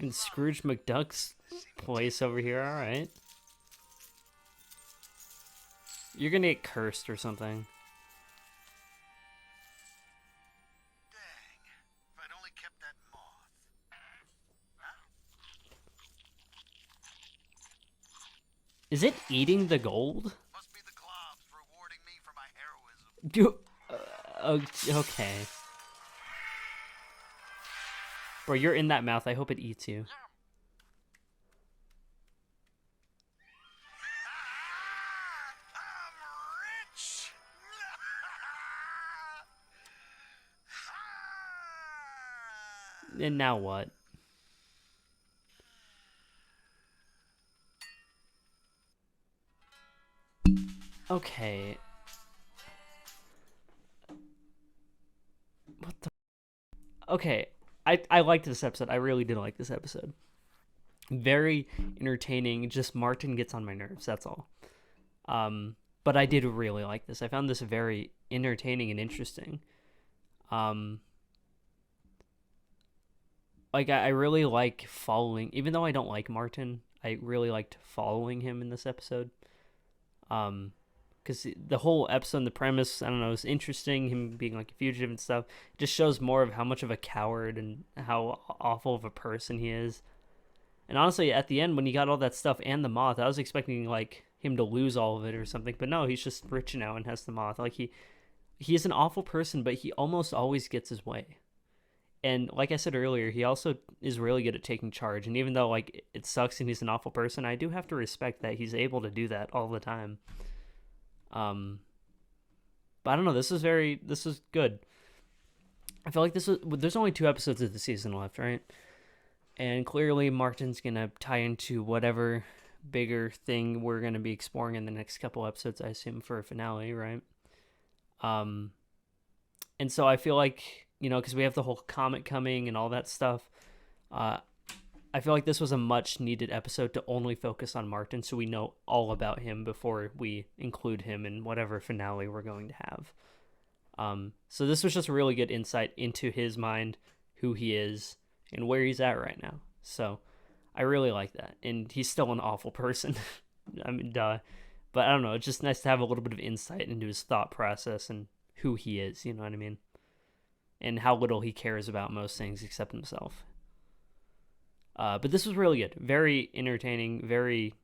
Fucking Scrooge McDuck's place over here. All right. You're gonna get cursed or something. Dang, if I'd only kept that moth. Is it eating the gold? Must be the globs rewarding me for my heroism. Okay. Bro, you're in that mouth. I hope it eats you. I'm rich! And now what? Okay. What the? Okay. I liked this episode. I really did like this episode. Very entertaining. Just Martin gets on my nerves. That's all. But I did really like this. I found this very entertaining and interesting. Like I really like following, even though I don't like Martin, I really liked following him in this episode. Because the whole episode and the premise, I don't know, is interesting. Him being like a fugitive and stuff, it just shows more of how much of a coward and how awful of a person he is. And honestly, at the end, when he got all that stuff and the moth, I was expecting like him to lose all of it or something. But no, he's just rich now and has the moth. Like he is an awful person, but he almost always gets his way. And like I said earlier, he also is really good at taking charge. And even though like it sucks and he's an awful person, I do have to respect that he's able to do that all the time. But I don't know. This is good. I feel like there's only 2 episodes of the season left, right? And clearly Martin's gonna tie into whatever bigger thing we're gonna be exploring in the next couple episodes, I assume, for a finale, right? And so I feel like, you know, because we have the whole comic coming and all that stuff, I feel like this was a much needed episode to only focus on Martin, so we know all about him before we include him in whatever finale we're going to have. So this was just a really good insight into his mind, who he is, and where he's at right now. So I really like that. And he's still an awful person. I mean, duh. But I don't know, it's just nice to have a little bit of insight into his thought process and who he is, you know what I mean? And how little he cares about most things except himself. But this was really good. Very entertaining, very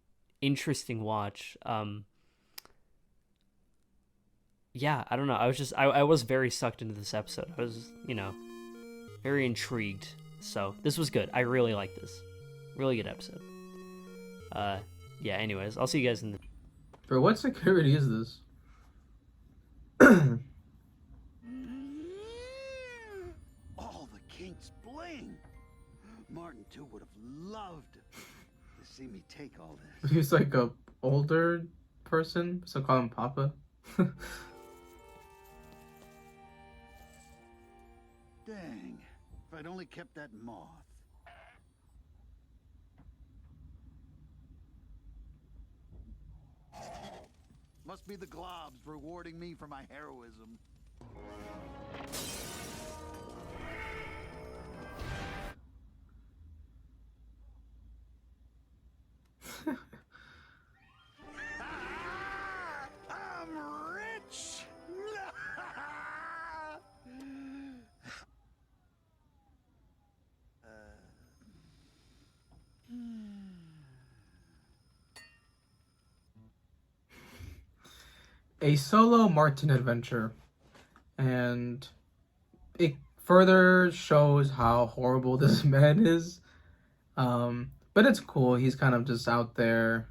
interesting watch. Yeah, I don't know. I was very sucked into this episode. I was, you know, very intrigued. So this was good. I really like this. Really good episode. Yeah, anyways, I'll see you guys in the... Bro, what security is this? All the kinks bling. Martin too would have loved to see me take all this. He's like a older person, so call him Papa. Dang, if I'd only kept that moth. Must be the globs rewarding me for my heroism. I'm rich! A solo Martin adventure, and it further shows how horrible this man is. But it's cool. He's kind of just out there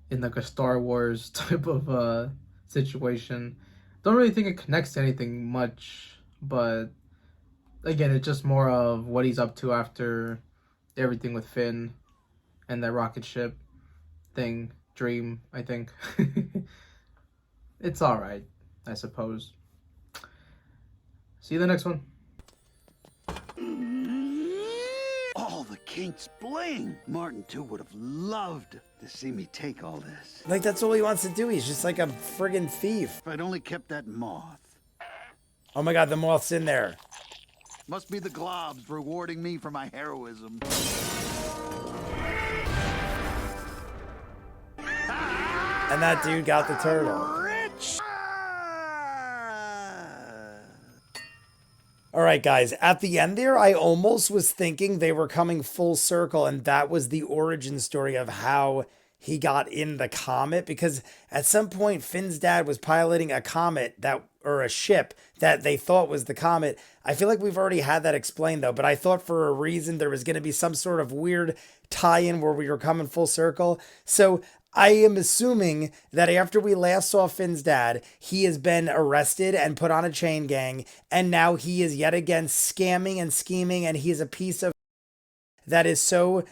in like a Star Wars type of situation. Don't really think it connects to anything much, but again, it's just more of what he's up to after everything with Finn and that rocket ship thing, dream, I think. It's alright, I suppose. See you in the next one. All the kinks bling. Martin too would have loved to see me take all this. Like, that's all he wants to do. He's just like a friggin' thief. If I'd only kept that moth. Oh my god, the moth's in there. Must be the globs rewarding me for my heroism. And that dude got the turtle. Rich. All right, guys, at the end there, I almost was thinking they were coming full circle, and that was the origin story of how he got in the comet, because at some point Finn's dad was piloting a comet or a ship that they thought was the comet. I feel like we've already had that explained though, but I thought for a reason there was going to be some sort of weird tie-in where we were coming full circle. So I am assuming that after we last saw Finn's dad, he has been arrested and put on a chain gang, and now he is yet again scamming and scheming, and he is a piece of that is so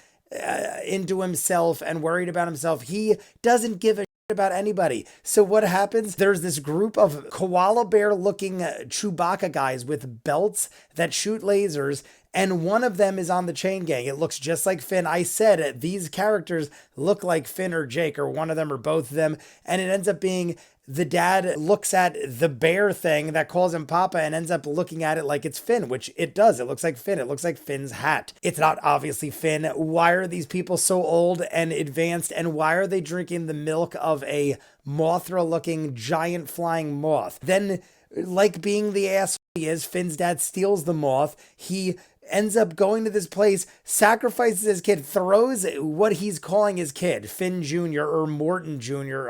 into himself and worried about himself. He doesn't give a shit about anybody. So what happens? There's this group of koala bear looking Chewbacca guys with belts that shoot lasers, and one of them is on the chain gang. It looks just like Finn. I said these characters look like Finn or Jake, or one of them or both of them, and it ends up being the dad looks at the bear thing that calls him Papa and ends up looking at it like it's Finn, which it does. It looks like Finn. It looks like Finn's hat. It's not obviously Finn. Why are these people so old and advanced, and why are they drinking the milk of a Mothra-looking giant flying moth? Then, like being the asshole he is, Finn's dad steals the moth. He ends up going to this place, sacrifices his kid, throws what he's calling his kid, Finn Jr. or Morton Jr.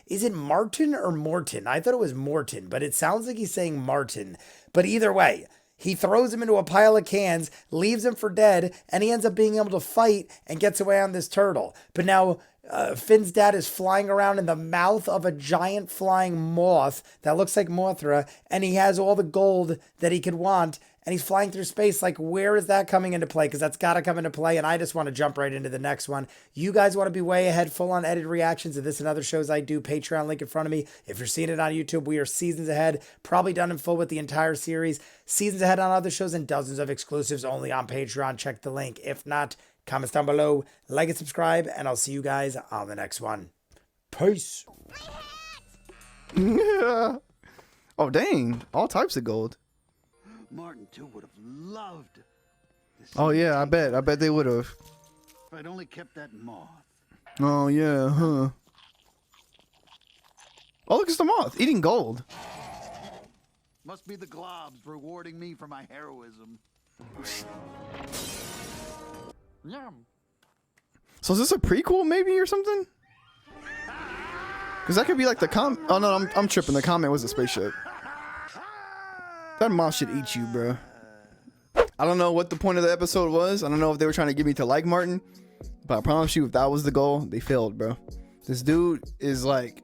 Is it Martin or Morton? I thought it was Morton, but it sounds like he's saying Martin. But either way, he throws him into a pile of cans, leaves him for dead, and he ends up being able to fight and gets away on this turtle. But now Finn's dad is flying around in the mouth of a giant flying moth that looks like Mothra, and he has all the gold that he could want, and he's flying through space. Like, where is that coming into play? Because that's got to come into play, and I just want to jump right into the next one. You guys want to be way ahead, full-on edited reactions of this and other shows I do, Patreon link in front of me. If you're seeing it on YouTube, we are seasons ahead, probably done in full with the entire series. Seasons ahead on other shows and dozens of exclusives only on Patreon. Check the link. If not, comments down below, like and subscribe, and I'll see you guys on the next one. Peace. Yeah. Oh, dang. All types of gold. Martin too would have loved to see Oh, me yeah, I take bet they would have. If I'd only kept that moth. Oh, yeah, huh. Oh, look, it's the moth eating gold. Must be the globs rewarding me for my heroism. Yum. So is this a prequel maybe or something? Because that could be like the oh, no, I'm tripping. The comment was a spaceship. That moth should eat you, bro. I don't know what the point of the episode was. I don't know if they were trying to get me to like Martin. But I promise you, if that was the goal, they failed, bro. This dude is like,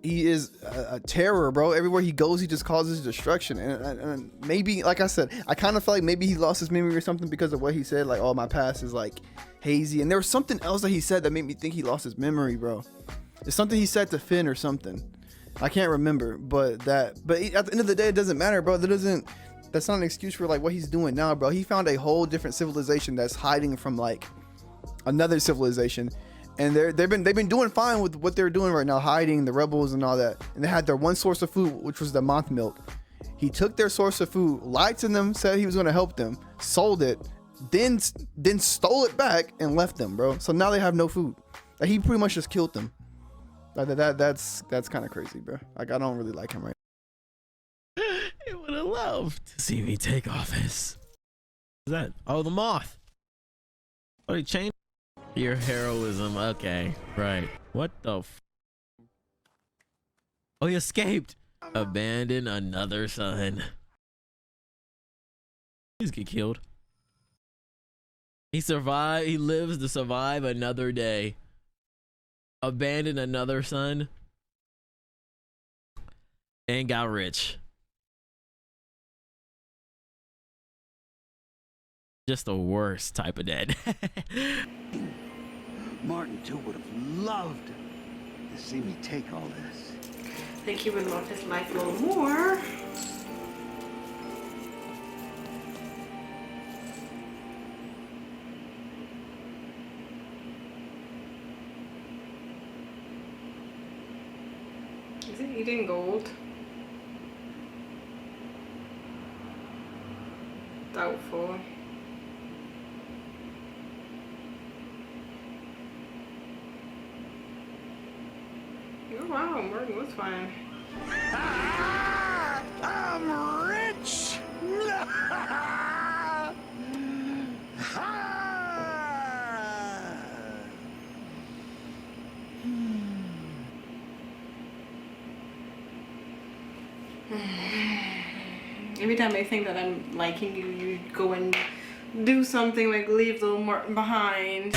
he is a terror, bro. Everywhere he goes, he just causes destruction. And maybe, like I said, I kind of felt like maybe he lost his memory or something because of what he said. Like, oh, my past is like hazy. And there was something else that he said that made me think he lost his memory, bro. It's something he said to Finn or something. I can't remember, but at the end of the day, it doesn't matter, bro. That's not an excuse for like what he's doing now, bro. He found a whole different civilization that's hiding from like another civilization, and they've been doing fine with what they're doing right now, hiding the rebels and all that. And they had their one source of food, which was the moth milk. He took their source of food, lied to them, said he was going to help them, sold it, then stole it back and left them, bro. So now they have no food. Like, he pretty much just killed them. That's kind of crazy, bro. Like, I don't really like him right now. He would have loved to see me take office. What's that? Oh, the moth. Oh, he changed your heroism. Okay, right. What the f? Oh, he escaped. Abandon another son. Please get killed. He survived. He lives to survive another day. Abandoned another son and got rich. Just the worst type of dead. Martin too would have loved to see me take all this. I think he would love his life a little more. Is it eating gold? Doubtful. wow, Martin was fine. I'm rich. Every time I think that I'm liking you, you go and do something like leave little Martin behind.